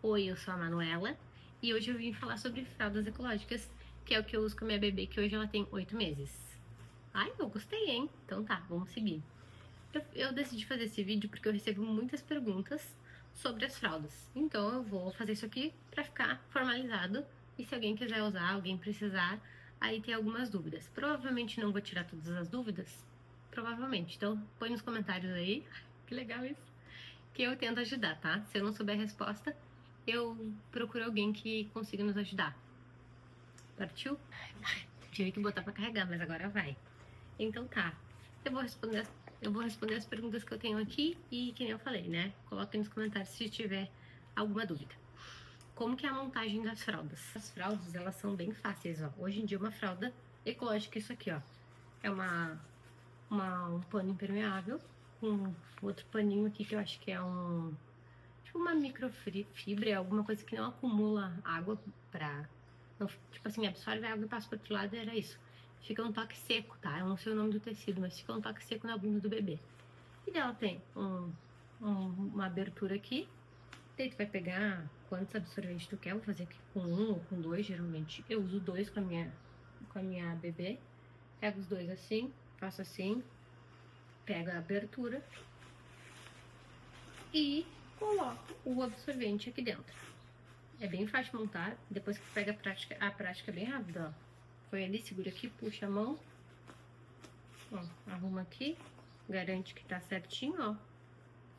Oi, eu sou a Manuela e hoje eu vim falar sobre fraldas ecológicas, que é o que eu uso com a minha bebê, que hoje ela tem 8 meses. Ai, eu gostei, hein? Então tá, vamos seguir. Eu decidi fazer esse vídeo porque eu recebo muitas perguntas sobre as fraldas. Então eu vou fazer isso aqui pra ficar formalizado e se alguém quiser usar, alguém precisar, aí tem algumas dúvidas. Provavelmente não vou tirar todas as dúvidas, provavelmente. Então põe nos comentários aí, que legal isso, que eu tento ajudar, tá? Se eu não souber a resposta, eu procuro alguém que consiga nos ajudar. Partiu? Tive que botar pra carregar, mas agora vai. Então tá, eu vou responder as perguntas que eu tenho aqui e que nem eu falei, né? Coloquem nos comentários se tiver alguma dúvida. Como que é a montagem das fraldas? As fraldas, elas são bem fáceis, ó. Hoje em dia uma fralda ecológica, isso aqui, ó. É um pano impermeável com outro paninho aqui que eu acho que é tipo uma microfibra, alguma coisa que não acumula água pra... Não, tipo assim, absorve a água e passa pro outro lado, era isso. Fica um toque seco, tá? Eu não sei o nome do tecido, mas fica um toque seco na bunda do bebê. E dela tem uma abertura aqui. Daí tu vai pegar quantos absorventes tu quer. Vou fazer aqui com um ou com dois, geralmente. Eu uso dois com a minha bebê. Pego os dois assim, faço assim. Pego a abertura e coloco o absorvente aqui dentro. É bem fácil montar, depois que pega a prática é bem rápida, ó. Foi ali, segura aqui, puxa a mão, ó, arruma aqui, garante que tá certinho, ó,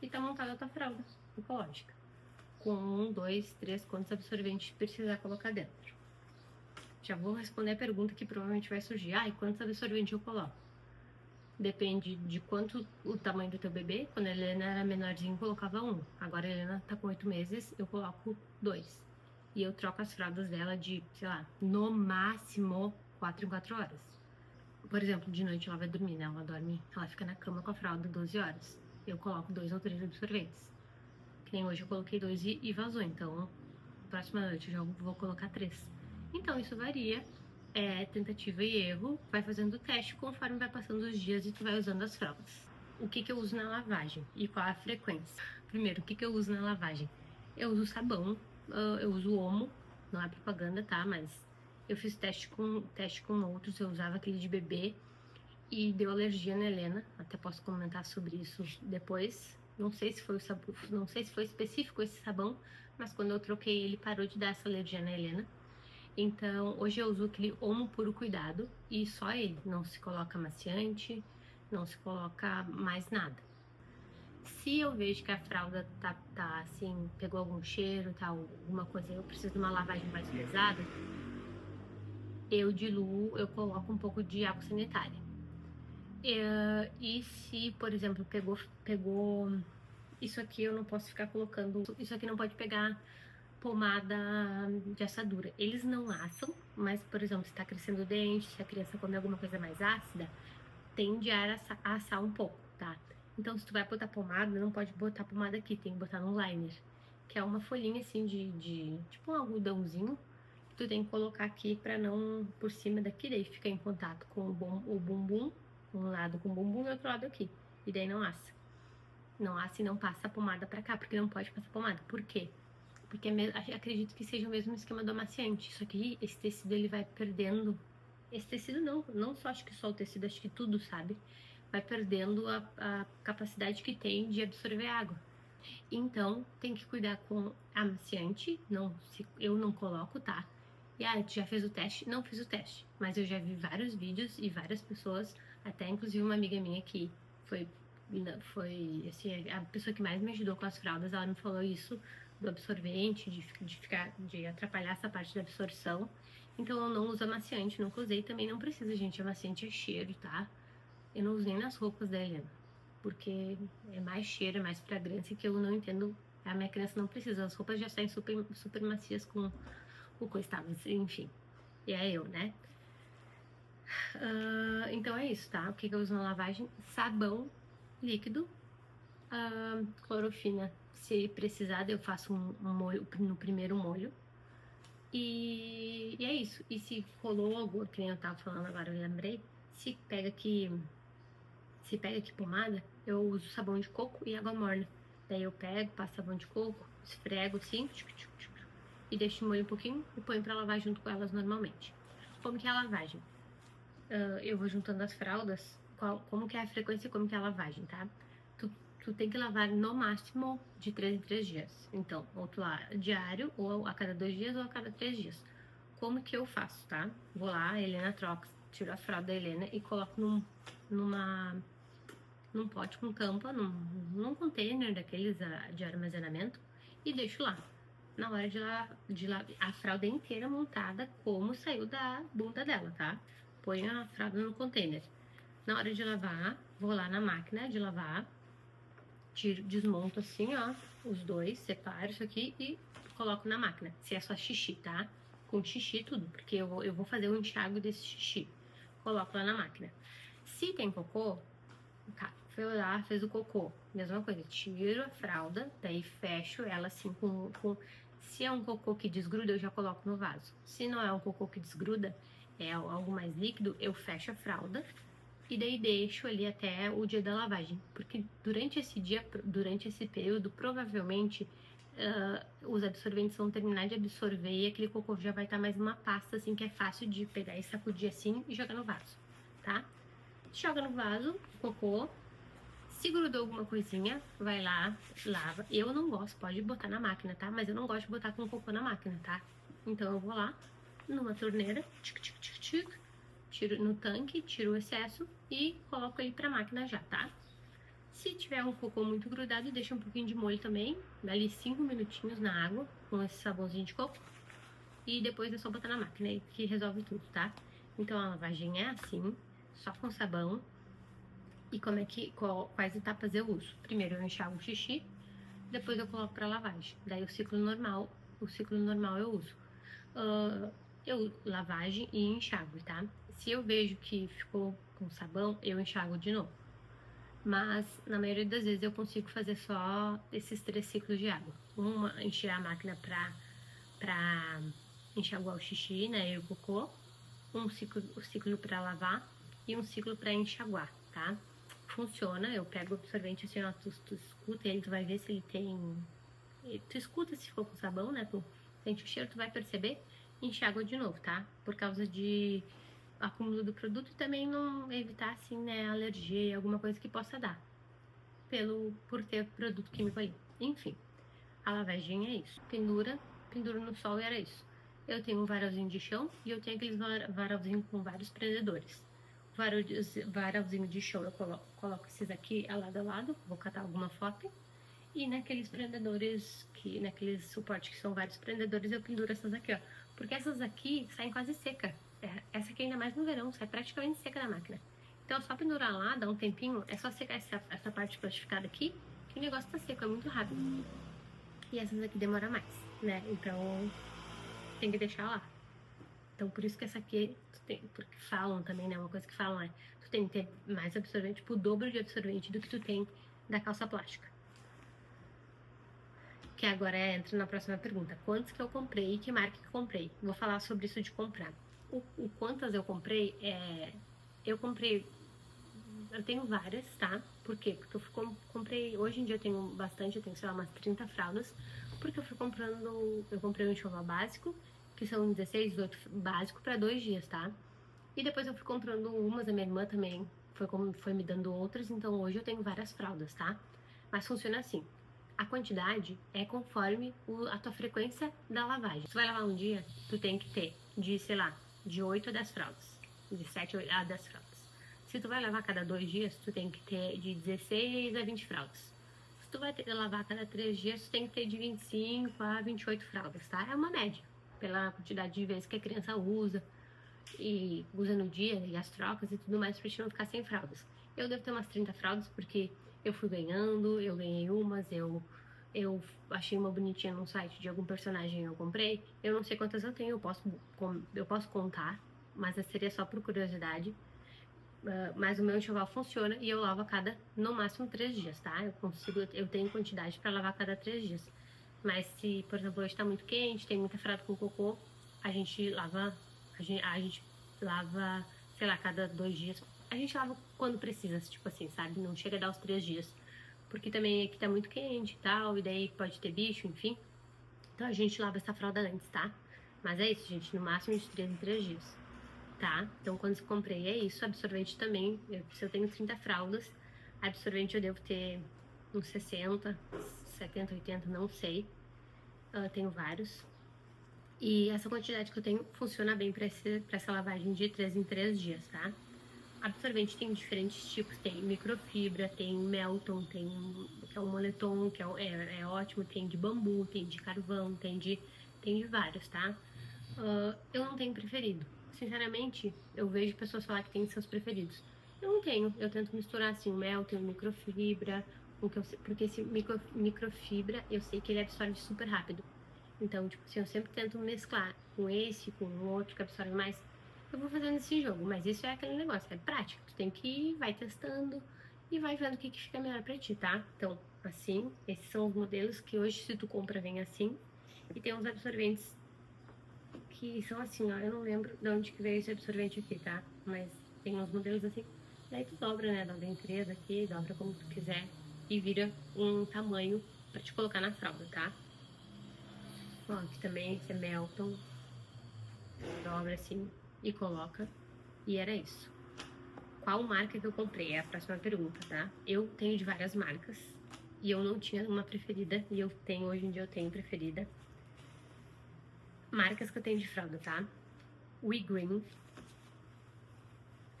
e tá montada a tua fralda ecológica. Com 1, 2, 3, quantos absorventes precisar colocar dentro. Já vou responder a pergunta que provavelmente vai surgir. Ah, e quantos absorventes eu coloco? Depende de quanto o tamanho do teu bebê. Quando a Helena era menorzinha, eu colocava 1. Agora a Helena tá com 8 meses, eu coloco 2. E eu troco as fraldas dela de, sei lá, no máximo 4 em 4 horas. Por exemplo, de noite ela vai dormir, né? Ela fica na cama com a fralda 12 horas. Eu coloco 2 ou 3 absorventes. Que nem hoje eu coloquei 2 e vazou, então próxima noite eu já vou colocar 3. Então isso varia, é tentativa e erro, vai fazendo o teste conforme vai passando os dias e tu vai usando as fraldas. O que eu uso na lavagem e qual a frequência? Primeiro, o que eu uso na lavagem? Eu uso sabão, eu uso Omo, não é propaganda, tá? Mas eu fiz teste com outros, eu usava aquele de bebê e deu alergia na Helena, até posso comentar sobre isso depois. Não sei se foi não sei se foi específico esse sabão, mas quando eu troquei ele parou de dar essa alergia na Helena. Então, hoje eu uso aquele Omo Puro Cuidado e só ele, não se coloca amaciante, não se coloca mais nada. Se eu vejo que a fralda tá assim, pegou algum cheiro, tá alguma coisa, eu preciso de uma lavagem mais pesada, eu diluo, eu coloco um pouco de água sanitária. E se, por exemplo, pegou isso aqui, eu não posso ficar colocando, isso aqui não pode pegar pomada de assadura. Eles não assam, mas, por exemplo, se tá crescendo o dente, se a criança come alguma coisa mais ácida, tende a assar um pouco, tá? Então, se tu vai botar pomada, não pode botar pomada aqui, tem que botar no liner, que é uma folhinha assim tipo um algodãozinho, que tu tem que colocar aqui pra não, por cima daqui, daí fica em contato com o bumbum, um lado com o bumbum e outro lado aqui, e daí não assa. Não assa e não passa a pomada pra cá, porque não pode passar pomada. Por quê? Porque acredito que seja o mesmo esquema do amaciante. Isso aqui, esse tecido, ele vai perdendo. Esse tecido não só acho que só o tecido, acho que tudo, sabe? Vai perdendo a capacidade que tem de absorver água. Então, tem que cuidar com amaciante. Eu não coloco, tá? E tu já fez o teste? Não fiz o teste. Mas eu já vi vários vídeos e várias pessoas, até inclusive uma amiga minha que foi assim, a pessoa que mais me ajudou com as fraldas, ela me falou isso do absorvente, de atrapalhar essa parte da absorção. Então eu não uso amaciante, nunca usei, também não precisa, gente, amaciante é cheiro, tá? Eu não uso nem nas roupas da Helena, porque é mais cheiro, é mais fragrância que eu não entendo. A minha criança não precisa, as roupas já saem super macias com o coisa, tá? Enfim, e é eu, né? Então é isso, tá? O que eu uso na lavagem? Sabão líquido, clorofina. Se precisar, eu faço um molho no primeiro molho. E é isso. E se rolou algo, que nem eu tava falando agora, eu lembrei. Se pega aqui pomada, eu uso sabão de coco e água morna. Daí eu pego, passo sabão de coco, esfrego assim, e deixo de molho um pouquinho e ponho pra lavar junto com elas normalmente. Como que é a lavagem? Eu vou juntando as fraldas, como que é a frequência e como que é a lavagem, tá? Tu tem que lavar no máximo de 3 em 3 dias. Então, ou tu lava diário, ou a cada 2 dias, ou a cada 3 dias. Como que eu faço, tá? Vou lá, a Helena troca, tiro a fralda da Helena e coloco num pote com tampa, num container daqueles de armazenamento e deixo lá. Na hora de lavar a fralda inteira montada como saiu da bunda dela, tá? Põe a fralda no container. Na hora de lavar, vou lá na máquina de lavar, desmonto assim, ó, os dois, separo isso aqui e coloco na máquina. Se é só xixi, tá? Com xixi e tudo, porque eu vou fazer o enxágue desse xixi. Coloco lá na máquina. Se tem cocô, tá, foi lá, fez o cocô, mesma coisa, tiro a fralda, daí fecho ela assim se é um cocô que desgruda, eu já coloco no vaso. Se não é um cocô que desgruda, é algo mais líquido, eu fecho a fralda e daí deixo ali até o dia da lavagem, porque durante esse período, provavelmente os absorventes vão terminar de absorver e aquele cocô já vai estar mais uma pasta assim que é fácil de pegar e sacudir assim e jogar no vaso, tá? Joga no vaso, cocô. Se grudou alguma coisinha, vai lá, lava. Eu não gosto, pode botar na máquina, tá? Mas eu não gosto de botar com cocô na máquina, tá? Então eu vou lá, numa torneira, tiro no tanque, tiro o excesso e coloco ele pra máquina já, tá? Se tiver um cocô muito grudado, deixa um pouquinho de molho também, dali 5 minutinhos na água, com esse sabãozinho de coco. E depois é só botar na máquina aí, que resolve tudo, tá? Então a lavagem é assim, só com sabão. E quais etapas eu uso? Primeiro eu enxago o xixi, depois eu coloco pra lavagem. Daí o ciclo normal eu uso. Eu lavagem e enxago, tá? Se eu vejo que ficou com sabão, eu enxago de novo. Mas na maioria das vezes eu consigo fazer só esses 3 ciclos de água. Encher a máquina pra enxaguar o xixi, né, e o cocô. O ciclo pra lavar e um ciclo pra enxaguar, tá? Funciona, eu pego o absorvente assim, ó, tu escuta ele, tu vai ver se ele tem... Tu escuta se ficou com sabão, né, tu sente o cheiro, tu vai perceber e enxágua de novo, tá? Por causa de acúmulo do produto e também não evitar, assim, né, alergia, alguma coisa que possa dar. Por ter produto químico ali. Enfim, a lavagem é isso. Pendura no sol e era isso. Eu tenho um varalzinho de chão e eu tenho aqueles varalzinhos com vários prendedores. Varalzinho de chão eu coloco esses aqui lado a lado, vou catar alguma foto. E naqueles prendedores, naqueles suportes que são vários prendedores, eu penduro essas aqui, ó. Porque essas aqui saem quase seca. Essa aqui ainda mais no verão, sai praticamente seca da máquina. Então é só pendurar lá, dá um tempinho, é só secar essa parte plastificada aqui, que o negócio tá seco, é muito rápido. E essas aqui demora mais, né? Então tem que deixar lá. Então por isso que essa aqui, porque falam também, né? Uma coisa que falam é, tu tem que ter mais absorvente, tipo o dobro de absorvente do que tu tem da calça plástica. Que agora entra na próxima pergunta. Quantos que eu comprei e que marca que eu comprei? Vou falar sobre isso de comprar. O quantas eu comprei, eu tenho várias, tá? Por quê? Porque eu comprei, hoje em dia eu tenho bastante, eu tenho, sei lá, umas 30 fraldas, porque eu comprei um enxoval básico, que são 16, 18 básico para 2 dias, tá? E depois eu fui comprando umas, a minha irmã também foi me dando outras, então hoje eu tenho várias fraldas, tá? Mas funciona assim, a quantidade é conforme a tua frequência da lavagem. Se tu vai lavar um dia, tu tem que ter sei lá, de 8 a 10 fraldas, de 7 a 10 fraldas. Se tu vai lavar a cada 2 dias, tu tem que ter de 16 a 20 fraldas. Se tu vai lavar a cada 3 dias, tu tem que ter de 25 a 28 fraldas, tá? É uma média, pela quantidade de vezes que a criança usa no dia, e as trocas e tudo mais, pra gente não ficar sem fraldas. Eu devo ter umas 30 fraldas, porque eu fui ganhando, eu ganhei umas, eu achei uma bonitinha num site de algum personagem e eu comprei. Eu não sei quantas eu tenho, eu posso contar, mas seria só por curiosidade. Mas o meu enxoval funciona e eu lavo a cada, no máximo, 3 dias, tá? Eu tenho quantidade pra lavar a cada 3 dias. Mas se, por exemplo, hoje tá muito quente, tem muita fralda com cocô, a gente lava, sei lá, cada 2 dias. A gente lava quando precisa, tipo assim, sabe? Não chega a dar os 3 dias. Porque também aqui tá muito quente e tal, e daí pode ter bicho, enfim. Então a gente lava essa fralda antes, tá? Mas é isso, gente, no máximo de 3 em 3 dias, tá? Então quando eu comprei é isso, absorvente também, se eu tenho 30 fraldas, absorvente eu devo ter uns 60, 70, 80, não sei. Eu tenho vários. E essa quantidade que eu tenho funciona bem pra essa lavagem de 3 em 3 dias, tá? Absorvente tem diferentes tipos, tem microfibra, tem Melton, tem que é um moletom, que é ótimo, tem de bambu, tem de carvão, tem de vários, tá? Eu não tenho preferido. Sinceramente, eu vejo pessoas falar que tem seus preferidos. Eu não tenho, eu tento misturar assim o Melton, o microfibra, porque esse microfibra eu sei que ele absorve super rápido. Então, tipo assim, eu sempre tento mesclar com esse, com o outro que absorve mais. Eu vou fazendo esse jogo, mas isso é aquele negócio, é prático. Tu tem que ir, vai testando e vai vendo o que fica melhor pra ti, tá? Então, assim, esses são os modelos que hoje, se tu compra, vem assim. E tem uns absorventes que são assim, ó, eu não lembro de onde que veio esse absorvente aqui, tá? Mas tem uns modelos assim, daí tu dobra, né, dobra em 3 aqui, dobra como tu quiser e vira um tamanho pra te colocar na fralda, tá? Ó, aqui também esse é Melton, dobra assim e coloca, e era isso. Qual marca que eu comprei? É a próxima pergunta, tá? Eu tenho de várias marcas, e eu não tinha uma preferida, e hoje em dia eu tenho preferida. Marcas que eu tenho de fralda, tá? We Green,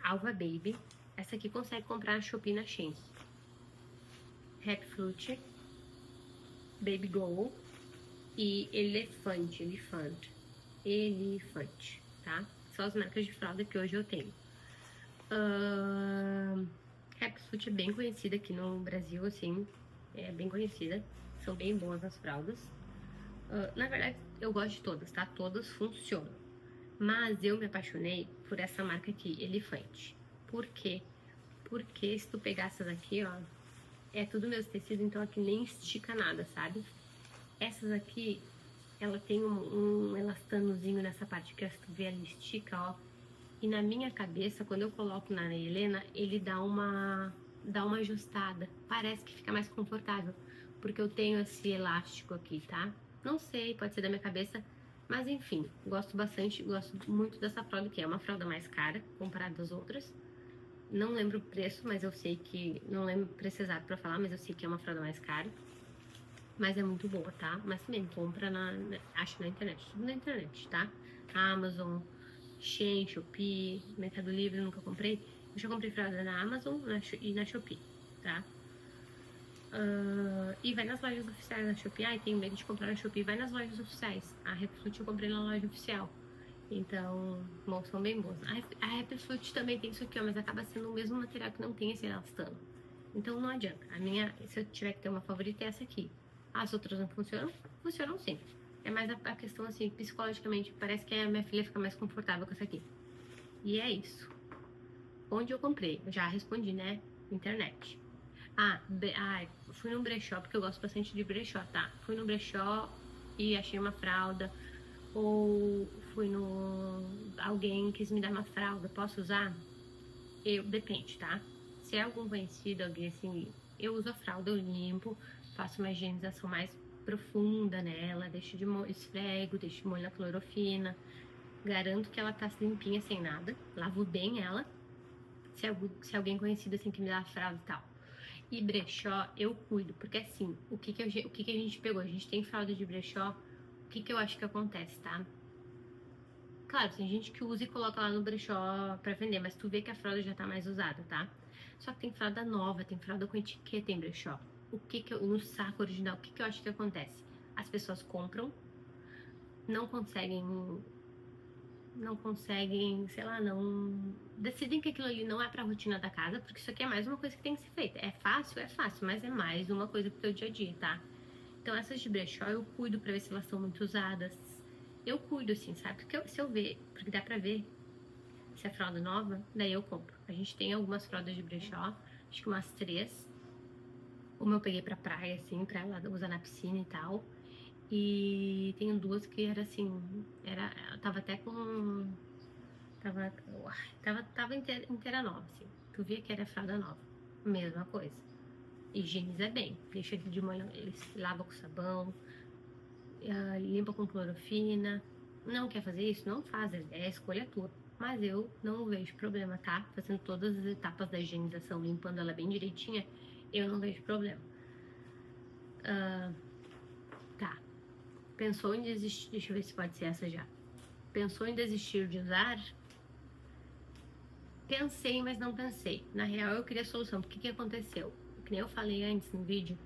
Alva Baby, essa aqui consegue comprar na Shopee, na Shein. Happy Fruit, Baby Go e Elefante, tá? São as marcas de fralda que hoje eu tenho. Happy Fruit é bem conhecida aqui no Brasil, assim, é bem conhecida. São bem boas as fraldas. Na verdade, eu gosto de todas, tá? Todas funcionam. Mas eu me apaixonei por essa marca aqui, Elefante. Por quê? Porque se tu pegar essas aqui, ó, é tudo mesmo tecido, então aqui nem estica nada, sabe? Essas aqui, ela tem um elastanozinho nessa parte que tu vê, ela estica, ó. E na minha cabeça, quando eu coloco na Helena, ele dá uma ajustada. Parece que fica mais confortável, porque eu tenho esse elástico aqui, tá? Não sei, pode ser da minha cabeça, mas enfim, gosto muito dessa fralda aqui. É uma fralda mais cara comparada às outras. Não lembro o preço, mas eu sei que... Não lembro o preço exato pra falar, mas eu sei que é uma fralda mais cara. Mas é muito boa, tá? Mas também compra acho na internet, tudo na internet, tá? Amazon, Shein, Shopee, Mercado Livre, nunca comprei. Eu já comprei fralda na Amazon e na Shopee, tá? E vai nas lojas oficiais da Shopee. Ai, tenho medo de comprar na Shopee. Vai nas lojas oficiais. A Repflut eu comprei na loja oficial. Então, bom, são bem boas. A Repflut também tem isso aqui, ó, mas acaba sendo o mesmo material que não tem esse elastano. Então não adianta. A minha, se eu tiver que ter uma favorita, é essa aqui. As outras não funcionam? Funcionam sim. É mais a questão assim, psicologicamente, parece que a minha filha fica mais confortável com essa aqui. E é isso. Onde eu comprei? Eu já respondi, né? Internet. Fui num brechó, porque eu gosto bastante de brechó, tá? Fui no brechó e achei uma fralda. Ou fui no... Alguém quis me dar uma fralda, posso usar? Depende, tá? Se é algum conhecido, alguém assim, eu uso a fralda, eu limpo, faço uma higienização mais profunda nela, deixo de molho, esfrego, deixo de molho na clorofina, garanto que ela tá limpinha sem nada, lavo bem ela, se alguém conhecido assim que me dá a fralda e tal. E brechó eu cuido, porque assim, o que a gente pegou? A gente tem fralda de brechó, o que eu acho que acontece, tá? Claro, tem gente que usa e coloca lá no brechó pra vender, mas tu vê que a fralda já tá mais usada, tá? Só que tem fralda nova, tem fralda com etiqueta em brechó. No saco original, o que eu acho que acontece? As pessoas compram, não conseguem, sei lá, não... Decidem que aquilo ali não é pra rotina da casa, porque isso aqui é mais uma coisa que tem que ser feita. É fácil, mas é mais uma coisa pro teu dia a dia, tá? Então essas de brechó eu cuido pra ver se elas são muito usadas. Eu cuido, assim, sabe? Porque se eu ver, porque dá pra ver se é fralda nova, daí eu compro. A gente tem algumas fraldas de brechó, acho que umas 3. Uma eu peguei pra praia, assim, pra ela usar na piscina e tal. E tenho 2 que era assim, tava até com... Tava inteira nova, assim. Tu via que era fralda nova. Mesma coisa. Higieniza bem. Deixa de molho, eles lavam com sabão. limpa com clorofina. Não quer fazer isso? Não faz, é a escolha tua. Mas eu não vejo problema, tá? Fazendo todas as etapas da higienização, limpando ela bem direitinha, eu não vejo problema. Tá. Pensou em desistir? Deixa eu ver se pode ser essa já. Pensou em desistir de usar? Pensei, mas não pensei. Na real, eu queria solução. Porque o que aconteceu? Que nem eu falei antes no vídeo,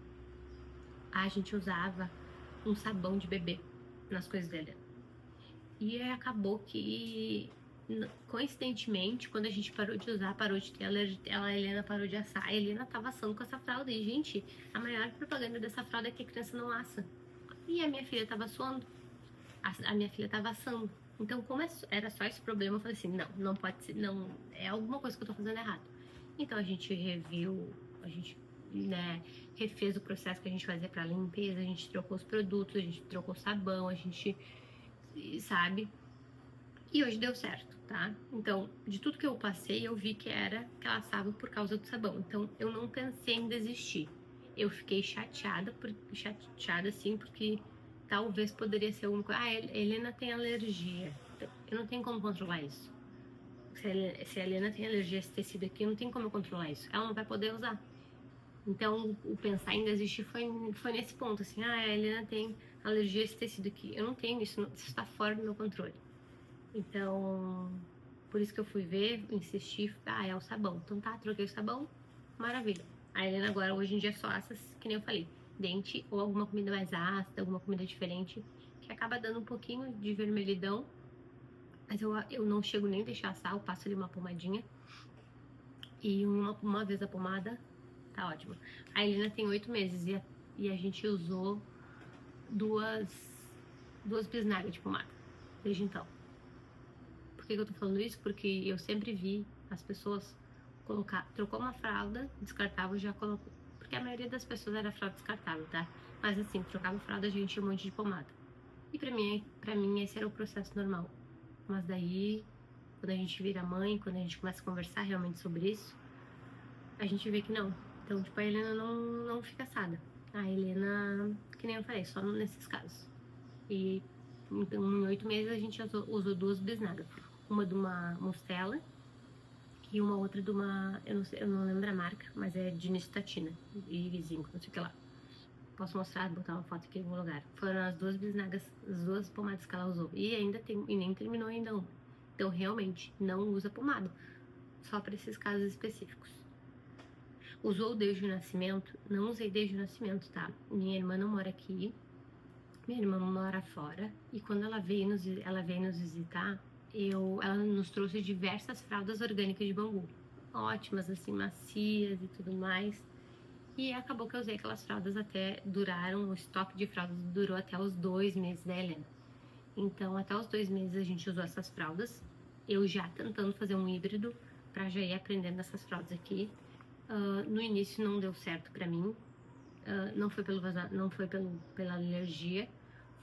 a gente usava um sabão de bebê nas coisas dele. E aí acabou que, coincidentemente, quando a gente parou de usar, parou de ter alergia, a Helena parou de assar. A Helena tava assando com essa fralda. E, gente, a maior propaganda dessa fralda é que a criança não assa. E a minha filha tava suando. A minha filha tava assando. Então, como era só esse problema, eu falei assim, não pode ser, não, é alguma coisa que eu tô fazendo errado. Então, a gente reviu, a gente, né, refez o processo que a gente fazia pra limpeza, a gente trocou os produtos, a gente trocou o sabão, a gente, sabe? E hoje deu certo, tá? Então, de tudo que eu passei, eu vi que ela assava por causa do sabão. Então, eu não pensei em desistir. Eu fiquei chateada assim, porque talvez poderia ser alguma coisa. Ah, a Helena tem alergia. Então, eu não tenho como controlar isso. Se a Helena tem alergia a esse tecido aqui, eu não tenho como eu controlar isso. Ela não vai poder usar. Então, o pensar em desistir foi nesse ponto, assim, a Helena tem alergia a esse tecido aqui. Eu não tenho isso, isso está fora do meu controle. Então, por isso que eu fui ver, insisti, é o sabão. Então tá, troquei o sabão, maravilha. A Helena agora, hoje em dia, só assa, que nem eu falei, dente ou alguma comida mais ácida, alguma comida diferente, que acaba dando um pouquinho de vermelhidão, mas eu não chego nem a deixar assar, eu passo ali uma pomadinha. E uma vez a pomada, tá ótimo. A Helena tem 8 meses e a gente usou duas bisnagas de pomada desde então. Por que eu tô falando isso? Porque eu sempre vi as pessoas trocou uma fralda, descartável, já colocou. Porque a maioria das pessoas era fralda descartável, tá? Mas assim, trocava fralda, a gente tinha um monte de pomada. E pra mim esse era o processo normal. Mas daí, quando a gente vira mãe, quando a gente começa a conversar realmente sobre isso, a gente vê que não. Então, tipo, a Helena não fica assada. A Helena, que nem eu falei, só nesses casos. E então, em 8 meses a gente usou 2 bisnagas. Uma de uma Mostela e uma outra de uma, eu não lembro a marca, mas é de nistatina e zinco, não sei o que lá. Posso mostrar, botar uma foto aqui em algum lugar. Foram as 2 bisnagas, as 2 pomadas que ela usou. E ainda tem, e nem terminou ainda uma. Então, realmente, não usa pomada. Só para esses casos específicos. Usou desde o nascimento? Não usei desde o nascimento, tá? Minha irmã não mora aqui. Minha irmã mora fora. E quando ela veio nos visitar, ela nos trouxe diversas fraldas orgânicas de bambu. Ótimas, assim, macias e tudo mais. E acabou que eu usei aquelas fraldas até duraram, o estoque de fraldas durou até os 2 meses da Helena. Então, até os 2 meses a gente usou essas fraldas. Eu já tentando fazer um híbrido pra já ir aprendendo essas fraldas aqui. No início não deu certo pra mim. Não foi pela alergia.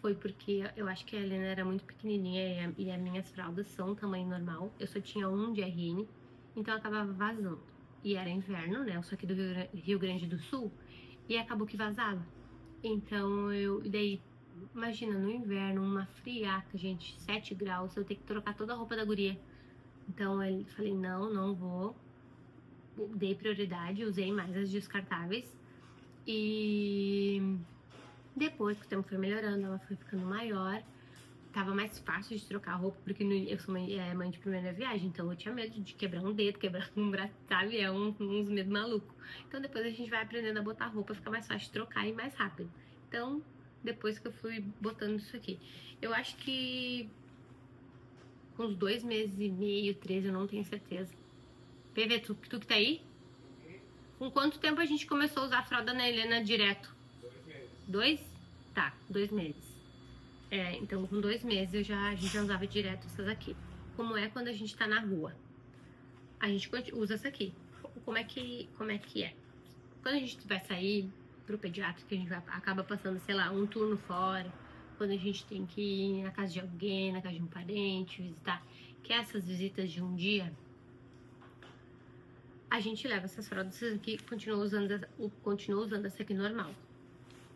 Foi porque eu acho que a Helena era muito pequenininha e as minhas fraldas são tamanho normal. Eu só tinha um de RN, então eu acabava vazando. E era inverno, né? Eu sou aqui do Rio Grande do Sul e acabou que vazava. Então daí, imagina, no inverno, uma friaca, gente, 7 graus, eu tenho que trocar toda a roupa da guria. Então eu falei, não vou. Dei prioridade, usei mais as descartáveis. E depois que o tempo foi melhorando, ela foi ficando maior, tava mais fácil de trocar roupa, porque eu sou mãe de primeira viagem, então eu tinha medo de quebrar um dedo, quebrar um braço, sabe? É uns medos malucos. Então depois a gente vai aprendendo a botar roupa, fica mais fácil de trocar e mais rápido. Então, depois que eu fui botando isso aqui, eu acho que com uns 2 meses e meio, 3, eu não tenho certeza. PV, tu que tá aí? Com quanto tempo a gente começou a usar a fralda na Helena direto? 2 meses. 2? Tá, 2 meses. Então com 2 meses a gente já usava direto essas aqui. Como é quando a gente tá na rua? A gente usa essa aqui. Como é que é? Quando a gente vai sair pro pediatra, que a gente acaba passando, sei lá, um turno fora, quando a gente tem que ir na casa de alguém, na casa de um parente, visitar, que é essas visitas de um dia, a gente leva essas fraldas aqui, continua usando essa aqui normal.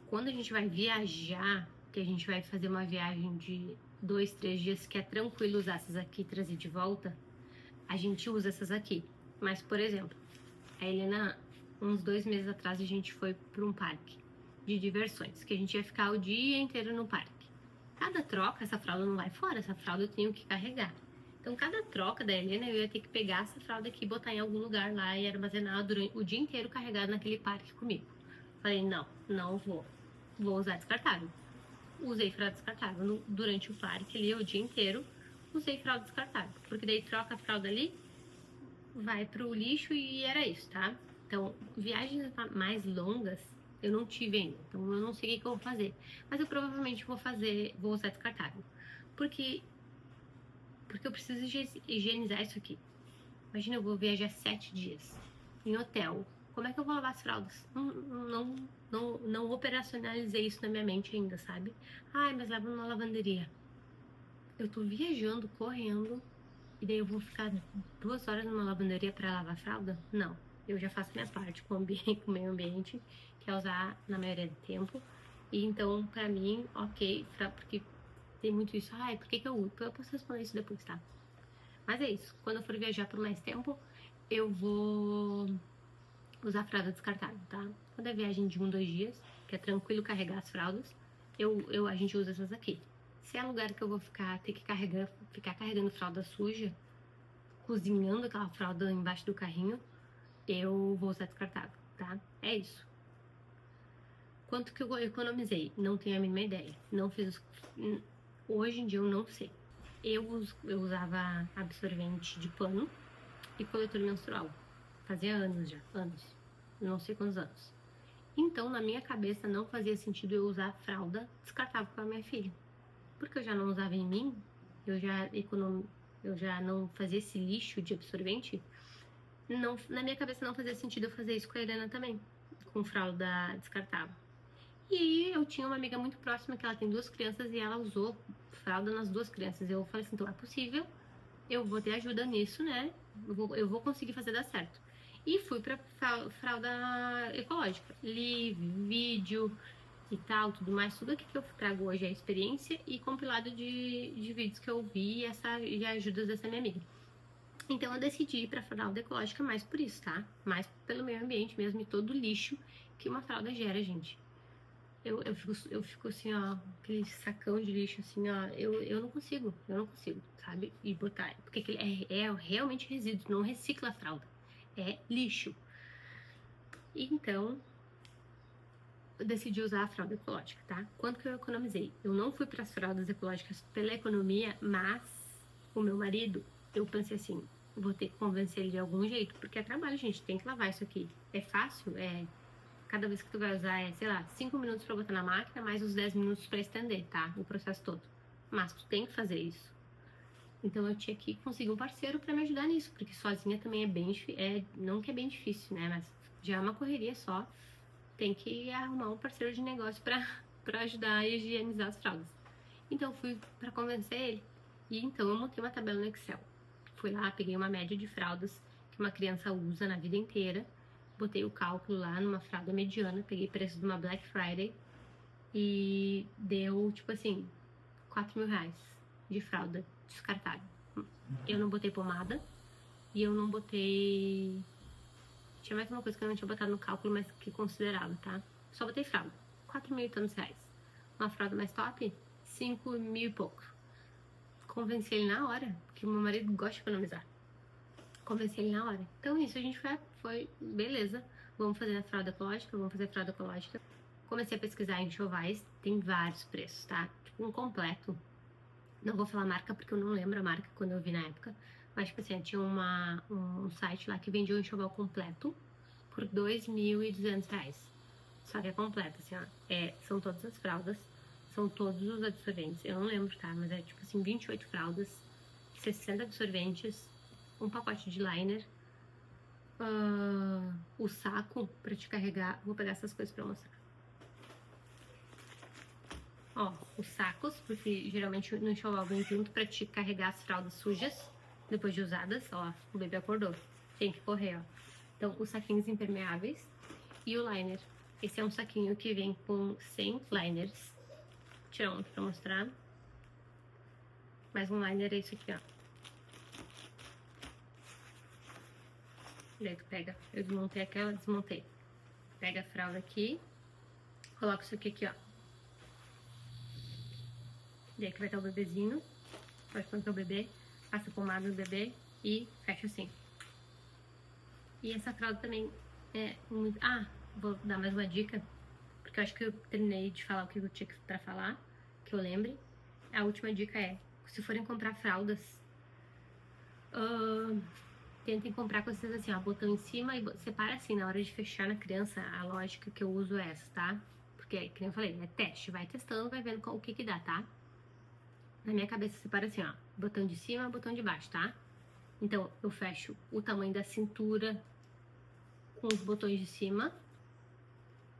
Quando a gente vai viajar, porque a gente vai fazer uma viagem de 2, 3 dias que é tranquilo usar essas aqui e trazer de volta, a gente usa essas aqui. Mas, por exemplo, a Helena, uns 2 meses atrás, a gente foi para um parque de diversões, que a gente ia ficar o dia inteiro no parque. Cada troca, essa fralda não vai fora, essa fralda eu tenho que carregar. Então, cada troca da Helena, eu ia ter que pegar essa fralda aqui, botar em algum lugar lá e armazenar durante o dia inteiro carregada naquele parque comigo. Falei, não vou. Vou usar descartável. Usei fralda descartável durante o parque ali, o dia inteiro. Usei fralda descartável, porque daí troca a fralda ali, vai pro lixo e era isso, tá? Então, viagens mais longas eu não tive ainda, então eu não sei o que eu vou fazer. Mas eu provavelmente vou usar descartável. Porque eu preciso higienizar isso aqui. Imagina, eu vou viajar 7 dias em hotel. Como é que eu vou lavar as fraldas? Não operacionalizei isso na minha mente ainda, sabe? Ai, mas lava numa lavanderia. Eu tô viajando, correndo, e daí eu vou ficar 2 horas numa lavanderia pra lavar a fralda? Não. Eu já faço minha parte com o meio ambiente, que é usar na maioria do tempo. E então, pra mim, ok, porque tem muito isso. Ai, por que eu uso? Eu posso responder isso depois, tá? Mas é isso. Quando eu for viajar por mais tempo, eu vou usar fralda descartável, tá? Quando é viagem de 1, 2 dias, que é tranquilo carregar as fraldas, a gente usa essas aqui. Se é lugar que eu vou ter que ficar carregando fralda suja, cozinhando aquela fralda embaixo do carrinho, eu vou usar descartável, tá? É isso. Quanto que eu economizei? Não tenho a mínima ideia. Não fiz. Hoje em dia eu não sei. Eu usava absorvente de pano e coletor menstrual. Fazia anos já, anos. Não sei quantos anos. Então, na minha cabeça, não fazia sentido eu usar fralda descartável para minha filha. Porque eu já não usava em mim, eu já não fazia esse lixo de absorvente. Na minha cabeça não fazia sentido eu fazer isso com a Helena também, com fralda descartável. E eu tinha uma amiga muito próxima que ela tem 2 crianças e ela usou fralda nas 2 crianças. Eu falei assim, então é possível, eu vou ter ajuda nisso, né? Eu vou conseguir fazer dar certo. E fui pra fralda ecológica. Li vídeo e tal, tudo mais. Tudo aqui que eu trago hoje é a experiência e compilado de vídeos que eu vi e ajudas dessa minha amiga. Então eu decidi ir pra fralda ecológica mais por isso, tá? Mais pelo meio ambiente mesmo e todo o lixo que uma fralda gera, gente. Eu fico assim, ó, aquele sacão de lixo, assim, ó, eu não consigo, sabe? E botar, porque é realmente resíduo, não recicla a fralda, é lixo. Então, eu decidi usar a fralda ecológica, tá? Quanto que eu economizei? Eu não fui para as fraldas ecológicas pela economia, mas o meu marido, eu pensei assim, vou ter que convencer ele de algum jeito, porque é trabalho, gente, tem que lavar isso aqui. É fácil, cada vez que tu vai usar sei lá, 5 minutos pra botar na máquina, mais os 10 minutos pra estender, tá? O processo todo. Mas tu tem que fazer isso. Então eu tinha que conseguir um parceiro pra me ajudar nisso, porque sozinha também é bem difícil. Não que é bem difícil, né? Mas já é uma correria só. Tem que arrumar um parceiro de negócio pra ajudar a higienizar as fraldas. Então eu fui pra convencer ele. E então eu montei uma tabela no Excel. Fui lá, peguei uma média de fraldas que uma criança usa na vida inteira. Botei o cálculo lá numa fralda mediana, peguei preço de uma Black Friday e deu, tipo assim, 4 mil reais de fralda descartável. Eu não botei pomada e eu não botei... Tinha mais uma coisa que eu não tinha botado no cálculo, mas que considerava, tá? Só botei fralda. 4 mil e tantos reais. Uma fralda mais top, 5 mil e pouco. Convenci ele na hora, porque meu marido gosta de economizar. Convenci ele na hora. Então isso, a gente foi beleza, vamos fazer a fralda ecológica, Comecei a pesquisar em enxovais, tem vários preços, tá? Tipo um completo. Não vou falar marca porque eu não lembro a marca quando eu vi na época. Mas tipo assim, tinha um site lá que vendia um enxoval completo por 2.200 reais. Só que é completo, assim, ó. São todas as fraldas, são todos os absorventes. Eu não lembro, tá? Mas é tipo assim, 28 fraldas, 60 absorventes, um pacote de liner, o saco pra te carregar. Vou pegar essas coisas pra mostrar. Ó, os sacos, porque geralmente no enxoval vem junto pra te carregar as fraldas sujas depois de usadas. Ó, o bebê acordou, tem que correr, ó. Então, os saquinhos impermeáveis e o liner. Esse é um saquinho que vem com 100 liners. tirar um pra mostrar. Mas um liner é isso aqui, ó. Daí tu pega, eu desmontei aquela, desmontei. Pega a fralda aqui, coloca isso aqui, ó. Daí aqui vai estar o bebezinho, pode colocar o bebê, passa a pomada no bebê e fecha assim. E essa fralda também é muito... Ah, vou dar mais uma dica, porque eu acho que eu terminei de falar o que eu tinha pra falar, que eu lembre. A última dica é, se forem comprar fraldas, tentem comprar com vocês assim, ó, botão em cima e separa assim, na hora de fechar na criança, a lógica que eu uso é essa, tá? Porque, como eu falei, é teste, vai testando, vai vendo o que que dá, tá? Na minha cabeça separa assim, ó, botão de cima, botão de baixo, tá? Então, eu fecho o tamanho da cintura com os botões de cima,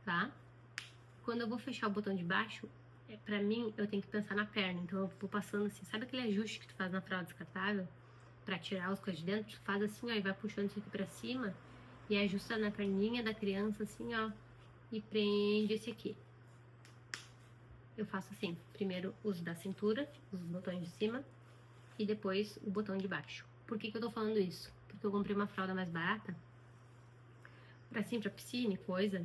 tá? Quando eu vou fechar o botão de baixo, pra mim, eu tenho que pensar na perna. Então, eu vou passando assim, sabe aquele ajuste que tu faz na fralda descartável? Pra tirar as coisas de dentro, tu faz assim, ó, e vai puxando isso aqui pra cima e ajusta na perninha da criança, assim, ó, e prende esse aqui. Eu faço assim, primeiro uso da cintura, os botões de cima, e depois o botão de baixo. Por que que eu tô falando isso? Porque eu comprei uma fralda mais barata, pra piscina e coisa,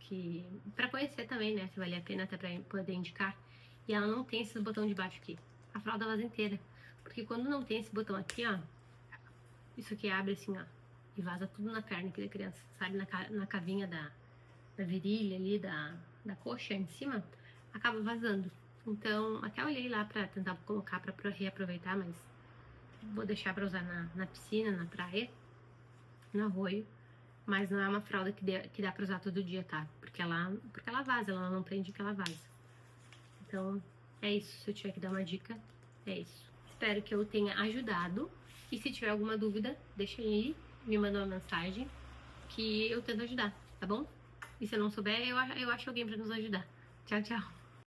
que pra conhecer também, né, se valia a pena até pra poder indicar, e ela não tem esse botão de baixo aqui, a fralda vaza inteira, porque quando não tem esse botão aqui, ó, isso aqui abre assim, ó, e vaza tudo na perna aqui da criança, sabe, na cavinha da virilha ali, da coxa em cima, acaba vazando. Então, até olhei lá pra tentar colocar pra reaproveitar, mas vou deixar pra usar na piscina, na praia, no arroio. Mas não é uma fralda que dá pra usar todo dia, tá? Porque ela vaza, ela não prende que ela vaza. Então, é isso. Se eu tiver que dar uma dica, é isso. Espero que eu tenha ajudado. E se tiver alguma dúvida, deixa aí, me manda uma mensagem que eu tento ajudar, tá bom? E se eu não souber, eu acho alguém pra nos ajudar. Tchau, tchau.